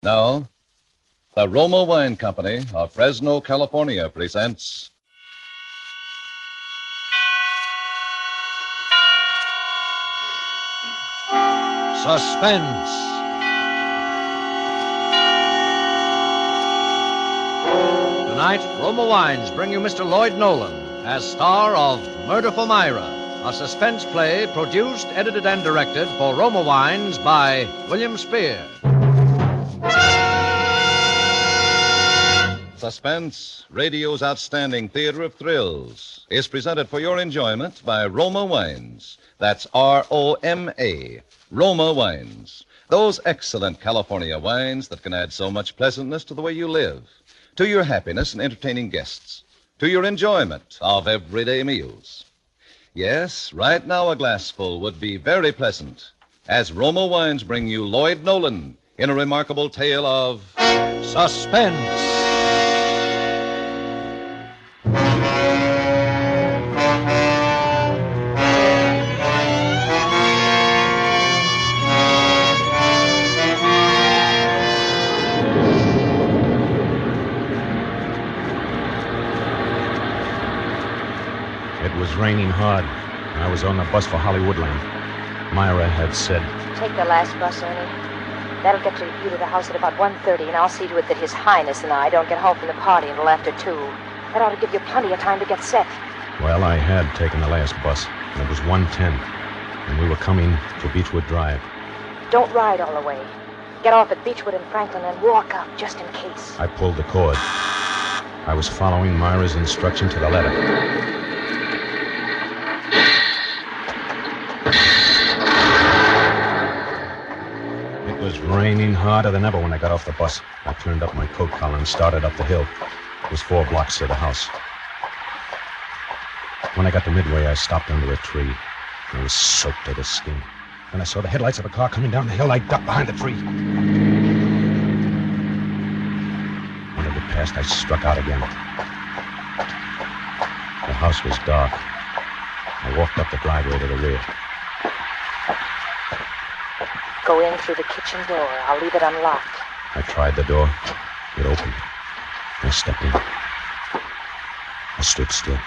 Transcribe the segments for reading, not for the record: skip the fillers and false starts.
Now, the Roma Wine Company of Fresno, California presents Suspense. Tonight, Roma Wines bring you Mr. Lloyd Nolan as star of Murder for Myra, a suspense play produced, edited, and directed for Roma Wines by William Spear. Suspense, radio's outstanding theater of thrills, is presented for your enjoyment by Roma Wines. That's R-O-M-A, Roma Wines. Those excellent California wines that can add so much pleasantness to the way you live, to your happiness in entertaining guests, to your enjoyment of everyday meals. Yes, right now a glassful would be very pleasant, as Roma Wines bring you Lloyd Nolan in a remarkable tale of Suspense. It was raining hard. I was on the bus for Hollywoodland. Myra had said, "Take the last bus, Ernie. That'll get you to the house at about 1:30, and I'll see to it that His Highness and I don't get home from the party until after 2. That ought to give you plenty of time to get set." well, I had taken the last bus, and it was 1:10, and we were coming to Beechwood Drive. Don't ride all the way. Get off at Beechwood and Franklin and walk up, just in case. I pulled the cord. I was following Myra's instruction to the letter. It was raining harder than ever when I got off the bus. I turned up my coat collar and started up the hill. It was 4 blocks to the house. When I got to Midway, I stopped under a tree. I was soaked to the skin. Then I saw the headlights of a car coming down the hill. I ducked behind the tree. When it had passed, I struck out again. The house was dark. I walked up the driveway to the rear. Go in through the kitchen door. I'll leave it unlocked. I tried the door. It opened. I stepped in. I stood still,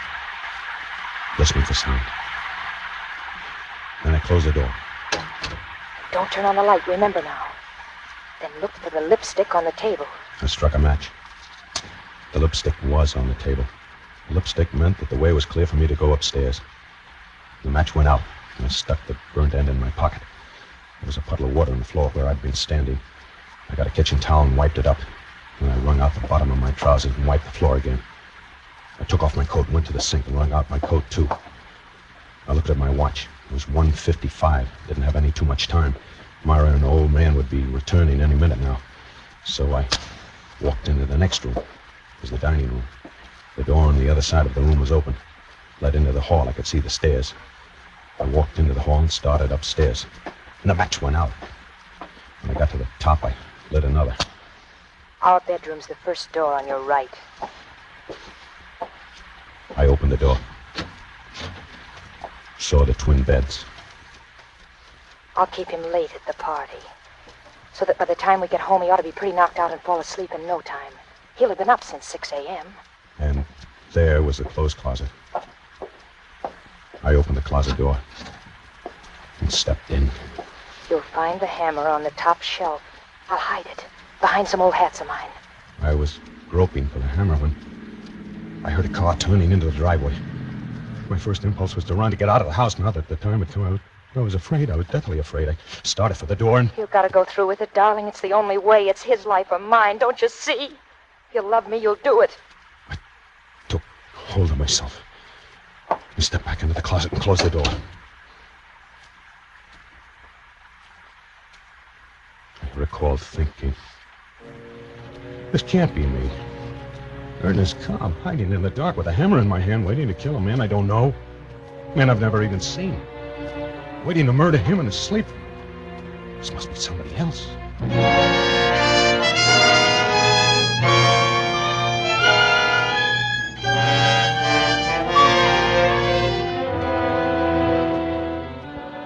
listening for sound. Then I closed the door. Don't turn on the light, remember now. Then look for the lipstick on the table. I struck a match. The lipstick was on the table. The lipstick meant that the way was clear for me to go upstairs. The match went out, and I stuck the burnt end in my pocket. There was a puddle of water on the floor where I'd been standing. I got a kitchen towel and wiped it up. Then I wrung out the bottom of my trousers and wiped the floor again. I took off my coat and went to the sink and wrung out my coat, too. I looked at my watch. It was 1:55. Didn't have any too much time. Myra and the old man would be returning any minute now. So I walked into the next room. It was the dining room. The door on the other side of the room was open. Led into the hall. I could see the stairs. I walked into the hall and started upstairs. And the match went out. When I got to the top, I lit another. Our bedroom's the first door on your right. I opened the door. Saw the twin beds. I'll keep him late at the party, so that by the time we get home, he ought to be pretty knocked out and fall asleep in no time. He'll have been up since 6 a.m. And there was the clothes closet. I opened the closet door and stepped in. You'll find the hammer on the top shelf. I'll hide it behind some old hats of mine. I was groping for the hammer when I heard a car turning into the driveway. My first impulse was to run to get out of the house. Now that the time had come, I was afraid. I was deathly afraid. I started for the door and... You've got to go through with it, darling. It's the only way. It's his life or mine. Don't you see? If you love me, you'll do it. I took hold of myself and stepped back into the closet and closed the door. I recalled thinking, this can't be me. Ernest Cobb, hiding in the dark with a hammer in my hand, waiting to kill a man I don't know. A man I've never even seen. Waiting to murder him in his sleep. This must be somebody else.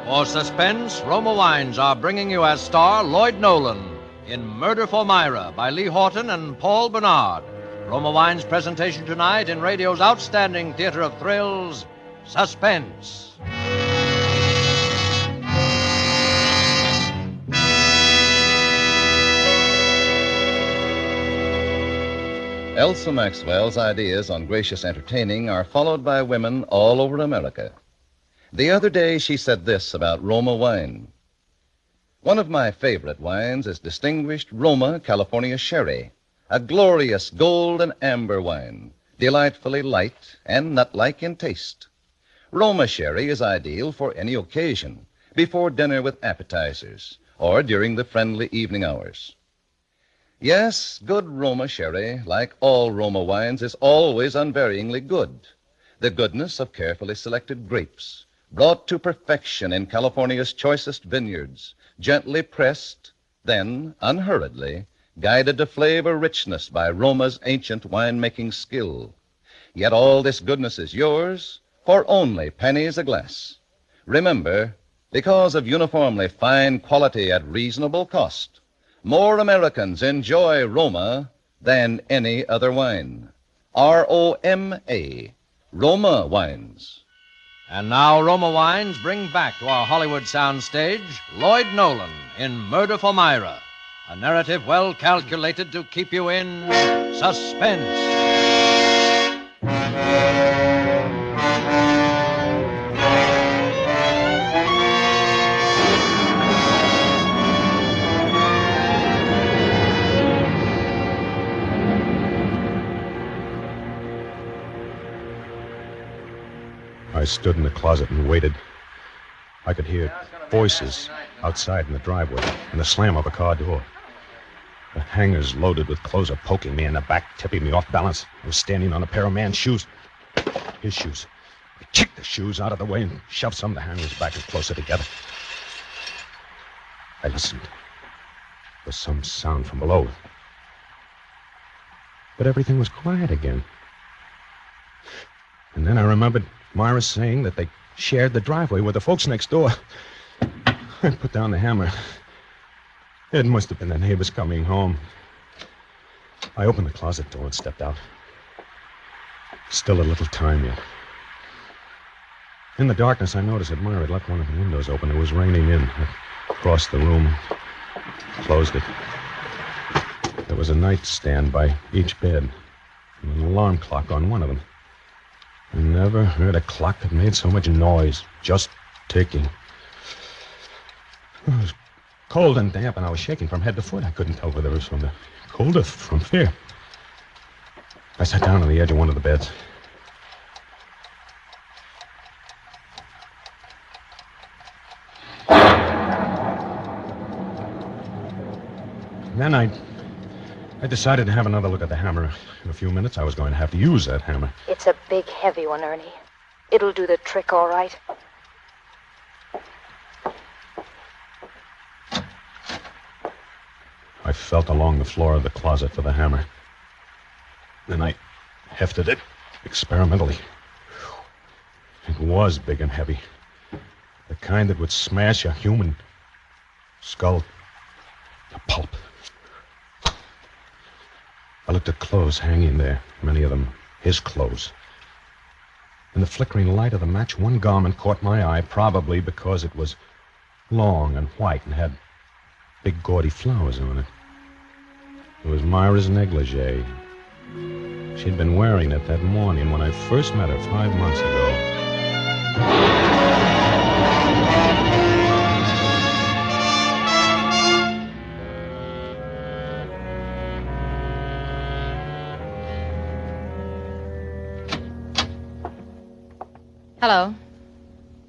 For Suspense, Roma Wines are bringing you as star Lloyd Nolan in Murder for Myra by Lee Horton and Paul Bernard. Roma Wine's presentation tonight in radio's outstanding theater of thrills, Suspense. Elsa Maxwell's ideas on gracious entertaining are followed by women all over America. The other day, she said this about Roma wine. One of my favorite wines is distinguished Roma California Sherry, a glorious gold and amber wine, delightfully light and nut-like in taste. Roma Sherry is ideal for any occasion, before dinner with appetizers, or during the friendly evening hours. Yes, good Roma Sherry, like all Roma wines, is always unvaryingly good. The goodness of carefully selected grapes, brought to perfection in California's choicest vineyards, gently pressed, then, unhurriedly, guided to flavor richness by Roma's ancient winemaking skill. Yet all this goodness is yours for only pennies a glass. Remember, because of uniformly fine quality at reasonable cost, more Americans enjoy Roma than any other wine. R-O-M-A, Roma Wines. And now Roma Wines bring back to our Hollywood soundstage Lloyd Nolan in Murder for Myra, a narrative well calculated to keep you in suspense. I stood in the closet and waited. I could hear voices outside in the driveway and the slam of a car door. The hangers loaded with clothes are poking me in the back, tipping me off balance. I was standing on a pair of man's shoes. His shoes. I kicked the shoes out of the way and shoved some of the hangers back and closer together. I listened. There was some sound from below. But everything was quiet again. And then I remembered Myra saying that they shared the driveway with the folks next door. I put down the hammer. It must have been the neighbors coming home. I opened the closet door and stepped out. Still a little time yet. In the darkness, I noticed that Myra had left one of the windows open. It was raining in. I crossed the room, closed it. There was a nightstand by each bed, and an alarm clock on one of them. I never heard a clock that made so much noise, just ticking. It was cold and damp, and I was shaking from head to foot. I couldn't tell whether it was from the cold or from fear. I sat down on the edge of one of the beds. Then I decided to have another look at the hammer. In a few minutes, I was going to have to use that hammer. It's a big, heavy one, Ernie. It'll do the trick, all right. I felt along the floor of the closet for the hammer. Then I hefted it experimentally. It was big and heavy. The kind that would smash a human skull to pulp. I looked at clothes hanging there, many of them his clothes. In the flickering light of the match, one garment caught my eye, probably because it was long and white and had big gaudy flowers on it. It was Myra's negligee. She'd been wearing it that morning when I first met her 5 months ago. Hello.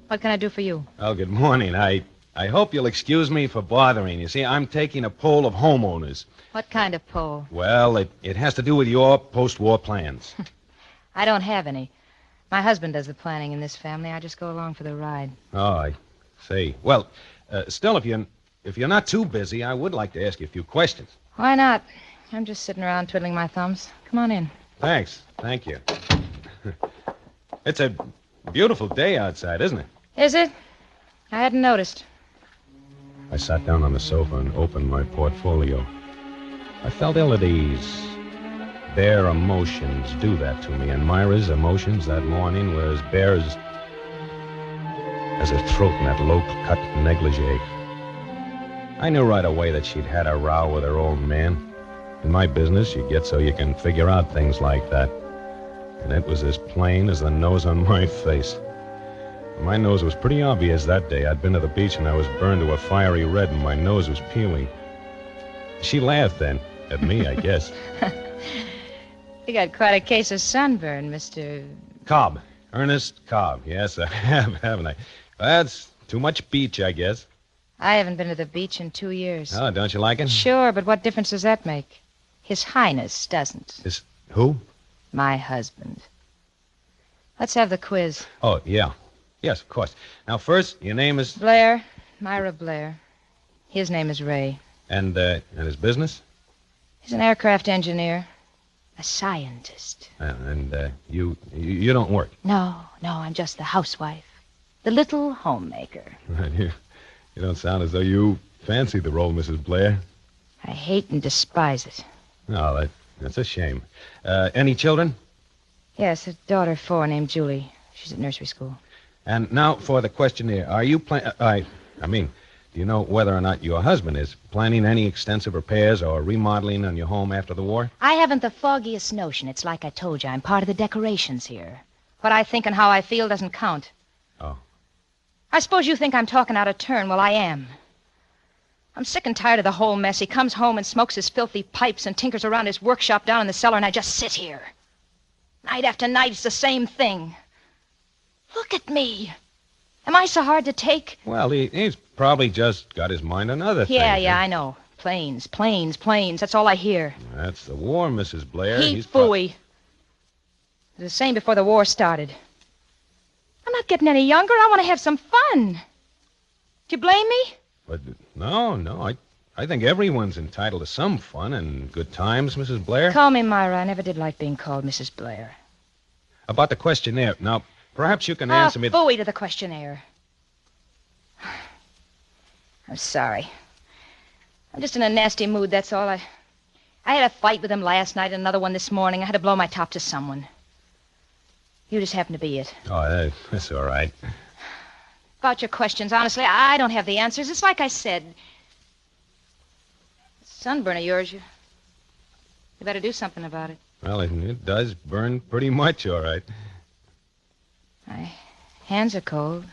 What can I do for you? Oh, good morning. I hope you'll excuse me for bothering. You see, I'm taking a poll of homeowners. What kind of poll? Well, it has to do with your post-war plans. I don't have any. My husband does the planning in this family. I just go along for the ride. Oh, I see. Well, still, if you're not too busy, I would like to ask you a few questions. Why not? I'm just sitting around twiddling my thumbs. Come on in. Thanks. Thank you. It's a beautiful day outside, isn't it? Is it? I hadn't noticed. I sat down on the sofa and opened my portfolio. I felt ill at ease. Bare emotions do that to me, and Myra's emotions that morning were as bare as her throat in that low-cut negligee. I knew right away that she'd had a row with her old man. In my business, you get so you can figure out things like that. And it was as plain as the nose on my face. My nose was pretty obvious that day. I'd been to the beach and I was burned to a fiery red and my nose was peeling. She laughed then, at me, I guess. You got quite a case of sunburn, Mr. Cobb. Ernest Cobb. Yes, I have, haven't I? That's too much beach, I guess. I haven't been to the beach in 2 years. Oh, don't you like it? Sure, but what difference does that make? His Highness doesn't. His who? My husband. Let's have the quiz. Oh, yeah. Yes, of course. Now, first, your name is... Blair. Myra Blair. His name is Ray. And his business? He's an aircraft engineer. A scientist. And you don't work? No, I'm just the housewife. The little homemaker. You don't sound as though you fancy the role, Mrs. Blair. I hate and despise it. Oh, that's a shame. Any children? Yes, a daughter of 4 named Julie. She's at nursery school. And now for the questionnaire. Are you do you know whether or not your husband is planning any extensive repairs or remodeling on your home after the war? I haven't the foggiest notion. It's like I told you. I'm part of the decorations here. What I think and how I feel doesn't count. Oh. I suppose you think I'm talking out of turn. Well, I am. I'm sick and tired of the whole mess. He comes home and smokes his filthy pipes and tinkers around his workshop down in the cellar, and I just sit here. Night after night, it's the same thing. Look at me. Am I so hard to take? Well, he's probably just got his mind on other things. Yeah, I know. Planes. That's all I hear. That's the war, Mrs. Blair. He's phooey. It was the same before the war started. I'm not getting any younger. I want to have some fun. Do you blame me? But no. I think everyone's entitled to some fun and good times, Mrs. Blair. Call me Myra. I never did like being called Mrs. Blair. About the questionnaire. Now, perhaps you can answer me... Phooey to the questionnaire. I'm sorry. I'm just in a nasty mood, that's all. I had a fight with him last night and another one this morning. I had to blow my top to someone. You just happen to be it. Oh, that's all right. About your questions, honestly, I don't have the answers. It's like I said. Sunburn of yours, you better do something about it. Well, it does burn pretty much, all right. My hands are cold.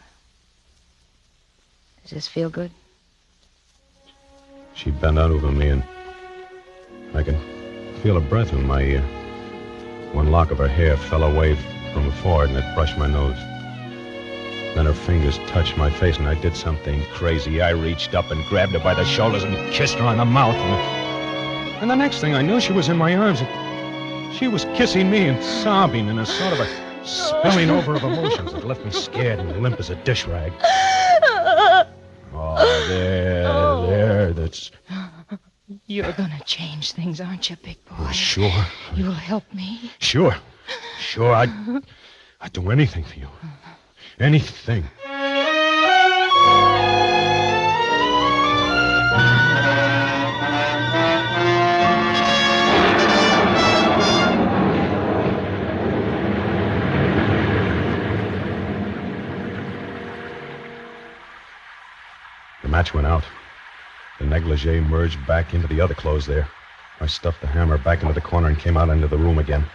Does this feel good? She bent over me, and I could feel her breath in my ear. One lock of her hair fell away from her forehead, and it brushed my nose. Then her fingers touched my face, and I did something crazy. I reached up and grabbed her by the shoulders and kissed her on the mouth. And the next thing I knew, she was in my arms. And she was kissing me and sobbing in a sort of a spilling over of emotions that left me scared and limp as a dish rag. Oh, there, that's... You're gonna change things, aren't you, big boy? Oh, sure. You'll help me? Sure, I'd do anything for you. Anything. The match went out. The negligee merged back into the other clothes there. I stuffed the hammer back into the corner and came out into the room again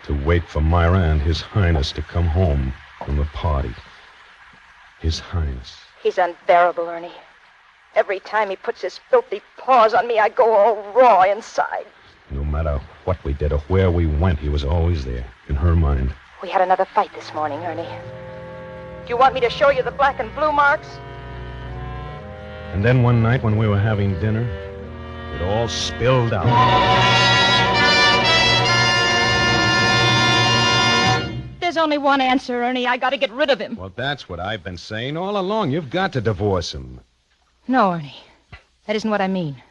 to wait for Myra and His Highness to come home from the party. His Highness. He's unbearable, Ernie. Every time he puts his filthy paws on me, I go all raw inside. No matter what we did or where we went, he was always there, in her mind. We had another fight this morning, Ernie. Do you want me to show you the black and blue marks? And then one night when we were having dinner, it all spilled out. There's only one answer, Ernie. I gotta get rid of him. Well, that's what I've been saying all along. You've got to divorce him. No, Ernie. That isn't what I mean.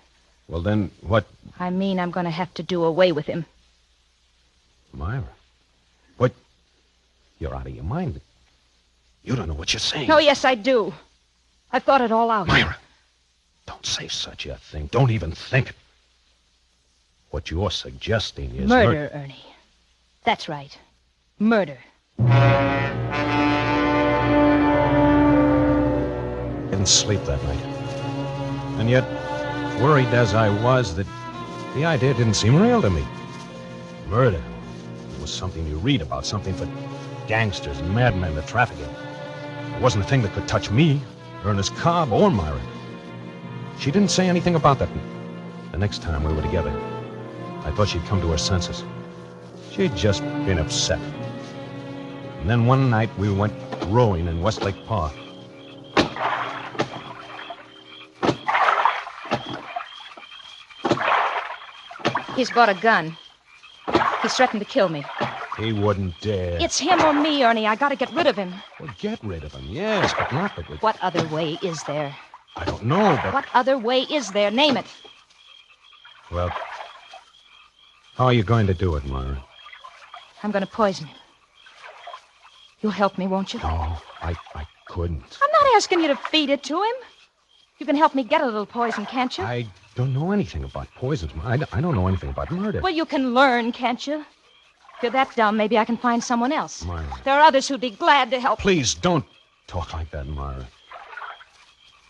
Well, then what? I mean I'm gonna have to do away with him. Myra. What? You're out of your mind. You don't know what you're saying. No, yes, I do. I've thought it all out. Myra. Don't say such a thing. Don't even think it. What you're suggesting is... Murder, Ernie. That's right. Murder. I didn't sleep that night. And yet, worried as I was, that the idea didn't seem real to me. Murder. It was something you read about, something for gangsters and madmen to traffic in. It wasn't a thing that could touch me, Ernest Cobb, or Myra. She didn't say anything about that. The next time we were together, I thought she'd come to her senses. She'd just been upset. And then one night we went rowing in Westlake Park. He's bought a gun. He's threatened to kill me. He wouldn't dare. It's him or me, Ernie. I gotta get rid of him. Well, get rid of him, yes, but not that we... What other way is there? I don't know, but... What other way is there? Name it. Well, how are you going to do it, Myra? I'm gonna poison him. You'll help me, won't you? No, I couldn't. I'm not asking you to feed it to him. You can help me get a little poison, can't you? I don't know anything about poisons. I don't know anything about murder. Well, you can learn, can't you? If you're that dumb, maybe I can find someone else. Myra. There are others who'd be glad to help. Please, don't talk like that, Myra.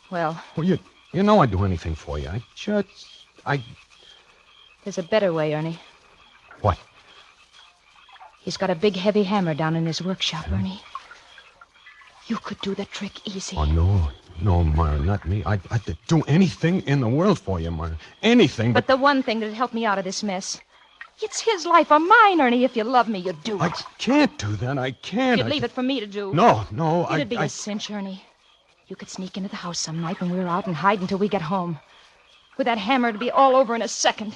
Well, You know I'd do anything for you. there's a better way, Ernie. What? He's got a big, heavy hammer down in his workshop, Ernie. You could do the trick easy. Oh, no, Myra, not me. I'd do anything in the world for you, Myra. Anything, But the one thing that'd help me out of this mess. It's his life or mine, Ernie. If you love me, you'd do it. I can't do that. I can't. You'd leave it for me to do. No, It'd be a cinch, Ernie. You could sneak into the house some night when we were out and hide until we get home. With that hammer, it'd be all over in a second.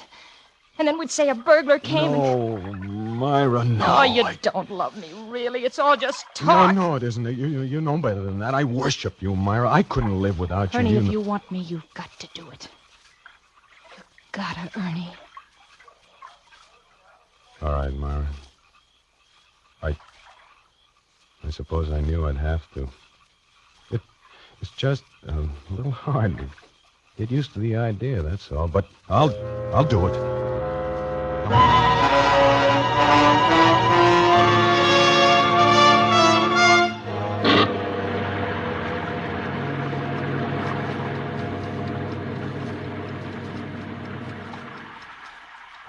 And then we'd say a burglar came No, Myra, no. Oh, you don't love me, really. It's all just talk. No, it isn't. You know better than that. I worship you, Myra. I couldn't live without you. Ernie, if you want me, you've got to do it. You've gotta, Ernie. All right, Myra. I suppose I knew I'd have to. It's just a little hard to get used to the idea, that's all. But I'll do it.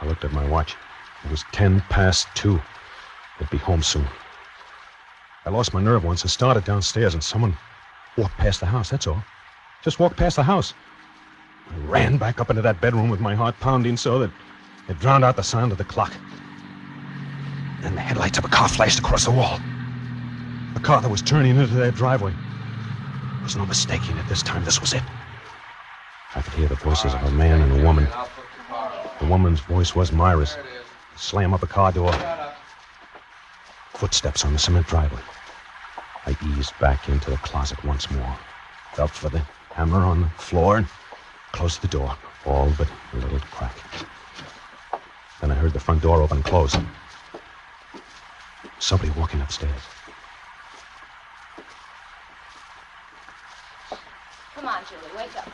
I looked at my watch. It was 2:10. I'd be home soon. I lost my nerve once and started downstairs, and someone walked past the house, that's all. Just walked past the house. I ran back up into that bedroom with my heart pounding so that it drowned out the sound of the clock. Then the headlights of a car flashed across the wall. A car that was turning into their driveway. There was no mistaking it this time. This was it. I could hear the voices of a man and a woman. The woman's voice was Myra's. Slam up a car door. Footsteps on the cement driveway. I eased back into the closet once more. Felt for the hammer on the floor and closed the door, all but a little crack. Then I heard the front door open and close. Somebody walking upstairs. Come on, Julie, wake up.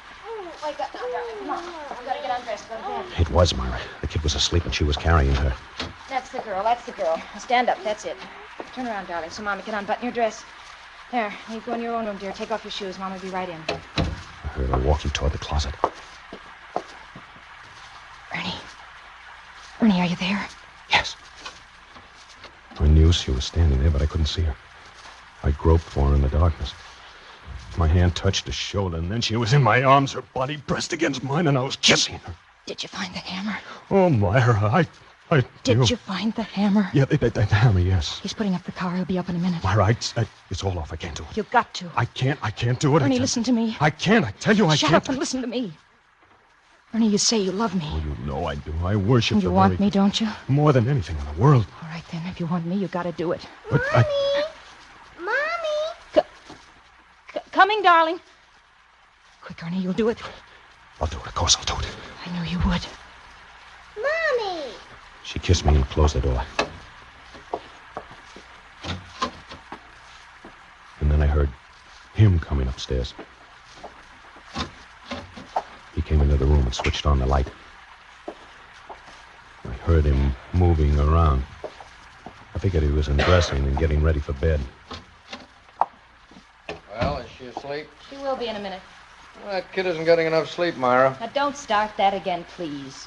Wake up now, darling. Come on. We've got to get undressed. Go to bed. It was Myra. The kid was asleep and she was carrying her. That's the girl. Now stand up. That's it. Turn around, darling, so Mama can unbutton your dress. There. You go in your own room, dear. Take off your shoes. Mama will be right in. I heard her walking toward the closet. Ernie, are you there? Yes. I knew she was standing there, but I couldn't see her. I groped for her in the darkness. My hand touched her shoulder, and then she was in my arms, her body pressed against mine, and I was kissing her. Did you find the hammer? Oh, Myra, I Did you find the hammer? Yeah, the hammer, yes. He's putting up the car. He'll be up in a minute. Myra, it's all off. I can't do it. You've got to. I can't do it. Ernie, listen to me. I can't. I tell you, I Shut can't. up and listen to me. Ernie, you say you love me. Oh, you know I do. I worship And you want me, don't you? More than anything in the world. All right, then. If you want me, you got to do it. But Mommy! Coming, darling. Quick, Ernie, you'll do it. I'll do it. Of course I'll do it. I knew you would. Mommy! She kissed me and closed the door. And then I heard him coming upstairs. and switched on the light. I heard him moving around. I figured he was undressing and getting ready for bed. Well, is she asleep? She will be in a minute. Well, that kid isn't getting enough sleep, Myra. Now, don't start that again, please.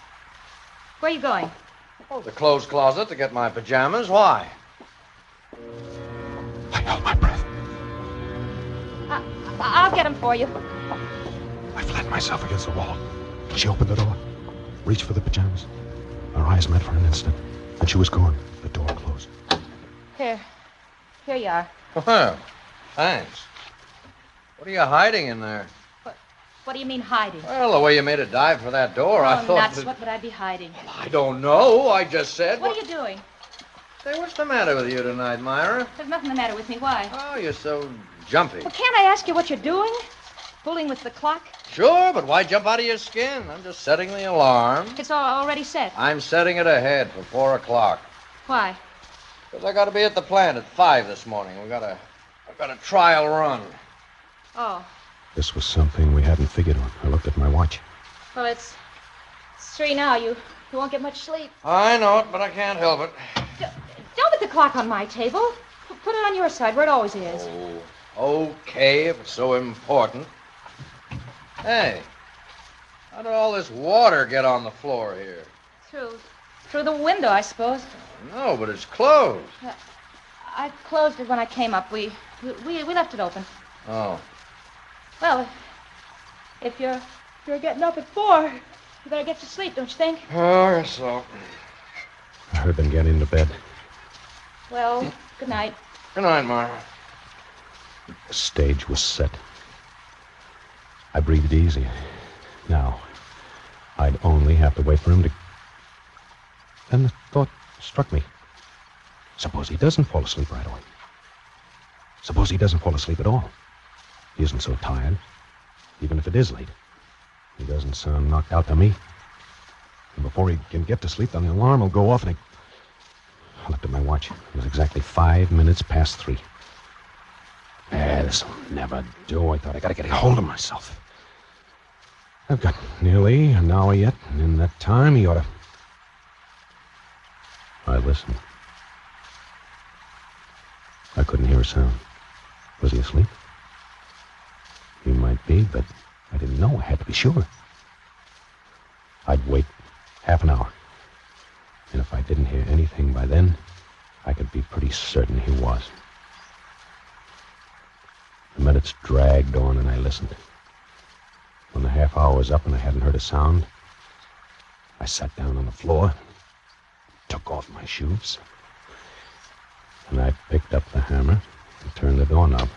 Where are you going? Oh, the clothes closet to get my pajamas. Why? I held my breath. I'll get them for you. I flattened myself against the wall. She opened the door, reached for the pajamas. Our eyes met for an instant, and she was gone. The door closed. Here you are. Well, thanks. What are you hiding in there? What do you mean hiding? Well, the way you made a dive for that door, I thought nuts. that... What would I be hiding? I don't know. I just said... What are you doing? Say, what's the matter with you tonight, Myra? There's nothing the matter with me. Why? Oh, you're so jumpy. Well, can't I ask you what you're doing? Fooling with the clock? Sure, but why jump out of your skin? I'm just setting the alarm. It's all already set. I'm setting it ahead for 4 o'clock. Why? Because I got to be at the plant at 5 this morning. I've got a trial run. Oh. This was something we hadn't figured on. I looked at my watch. Well, it's 3 now. You won't get much sleep. I know it, but I can't help it. Don't put the clock on my table. Put it on your side, where it always is. Oh, okay, if it's so important. Hey, how did all this water get on the floor here? Through the window, I suppose. No, but it's closed. I closed it when I came up. We left it open. Oh. Well, if you're getting up at 4, you better get to sleep, don't you think? Oh, I guess so. I heard them get into bed. Well, good night. Good night, Myra. The stage was set. I breathed easy. Now, I'd only have to wait for him to... Then the thought struck me. Suppose he doesn't fall asleep right away. Suppose he doesn't fall asleep at all. He isn't so tired, even if it is late. He doesn't sound knocked out to me. And before he can get to sleep, then the alarm will go off, and I looked at my watch. It was exactly 5 minutes past 3. This'll never do. I thought I gotta get a hold of myself. I've got nearly an hour yet, and in that time he ought to... I listened. I couldn't hear a sound. Was he asleep? He might be, but I didn't know. I had to be sure. I'd wait half an hour. And if I didn't hear anything by then, I could be pretty certain he was. The minutes dragged on, and I listened. When the half hour was up and I hadn't heard a sound, I sat down on the floor, took off my shoes, and I picked up the hammer and turned the doorknob.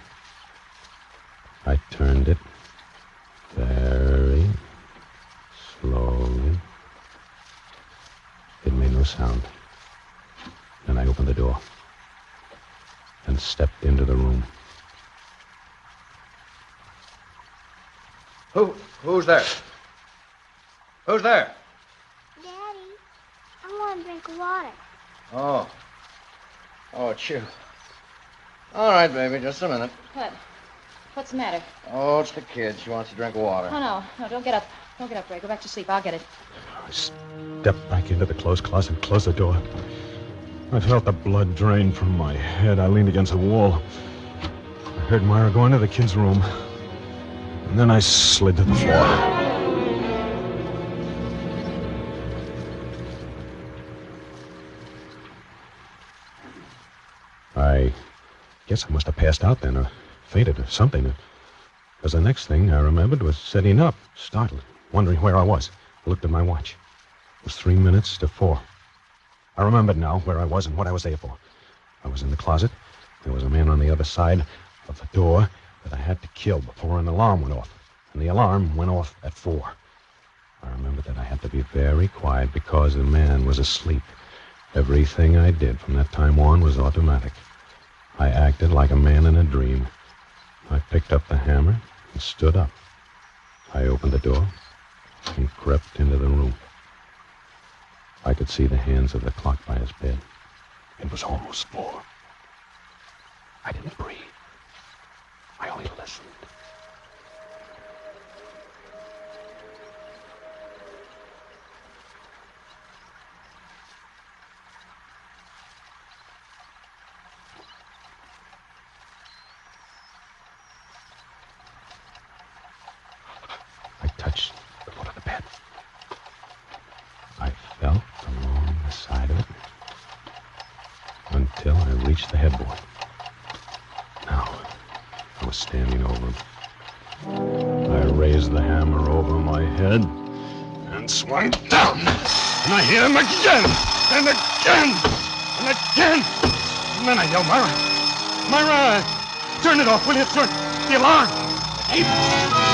I turned it very slowly. It made no sound. Then I opened the door and stepped into the room. Who's there? Who's there? Daddy, I want a drink of water. Oh, it's you. All right, baby, just a minute. What? What's the matter? Oh, it's the kid. She wants a drink of water. Oh, no, don't get up. Don't get up, Ray. Go back to sleep. I'll get it. I stepped back into the clothes closet and closed the door. I felt the blood drain from my head. I leaned against the wall. I heard Myra go into the kid's room. And then I slid to the floor. I guess I must have passed out then, or fainted, or something. Because the next thing I remembered was sitting up, startled, wondering where I was. I looked at my watch. It was 3 minutes to 4. I remembered now where I was and what I was there for. I was in the closet. There was a man on the other side of the door that I had to kill before an alarm went off. And the alarm went off at 4. I remembered that I had to be very quiet because the man was asleep. Everything I did from that time on was automatic. I acted like a man in a dream. I picked up the hammer and stood up. I opened the door and crept into the room. I could see the hands of the clock by his bed. It was almost 4. I didn't breathe. I only listened. reached the headboard. Now, I was standing over him. I raised the hammer over my head and swung down. And I hit him again, and again, and again. And then I yelled, Myra! Myra! Turn it off, will you? Turn the alarm! Hey,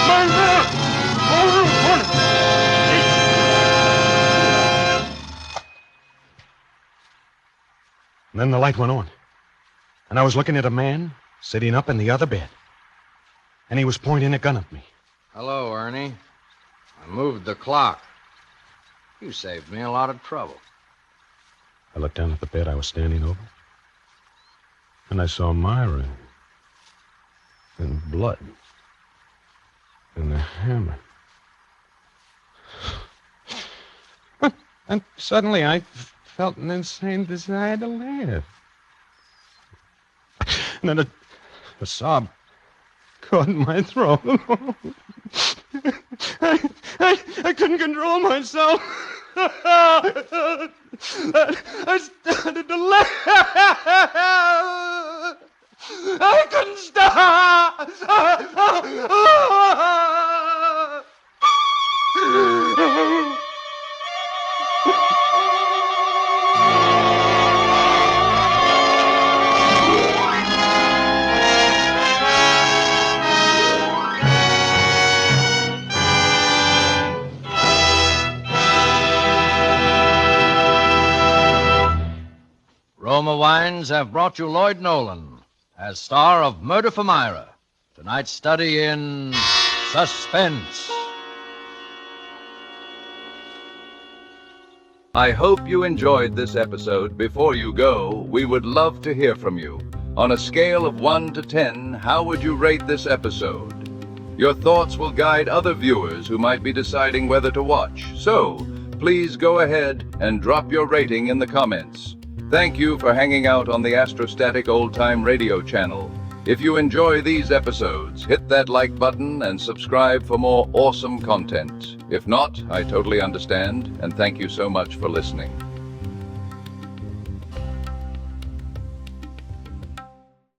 Myra! Over the corner! And then the light went on. And I was looking at a man sitting up in the other bed. And he was pointing a gun at me. Hello, Ernie. I moved the clock. You saved me a lot of trouble. I looked down at the bed I was standing over. And I saw Myra. And blood. And the hammer. And suddenly I felt an insane desire to laugh. And then a sob caught in my throat. I couldn't control myself. I started to laugh. I couldn't stop. Roma Wines have brought you Lloyd Nolan as star of Murder for Myra, tonight's study in Suspense. I hope you enjoyed this episode. Before you go, we would love to hear from you. On a scale of 1 to 10, how would you rate this episode? Your thoughts will guide other viewers who might be deciding whether to watch. So, please go ahead and drop your rating in the comments. Thank you for hanging out on the Astrostatic Old Time Radio channel. If you enjoy these episodes, hit that like button and subscribe for more awesome content. If not, I totally understand, and thank you so much for listening.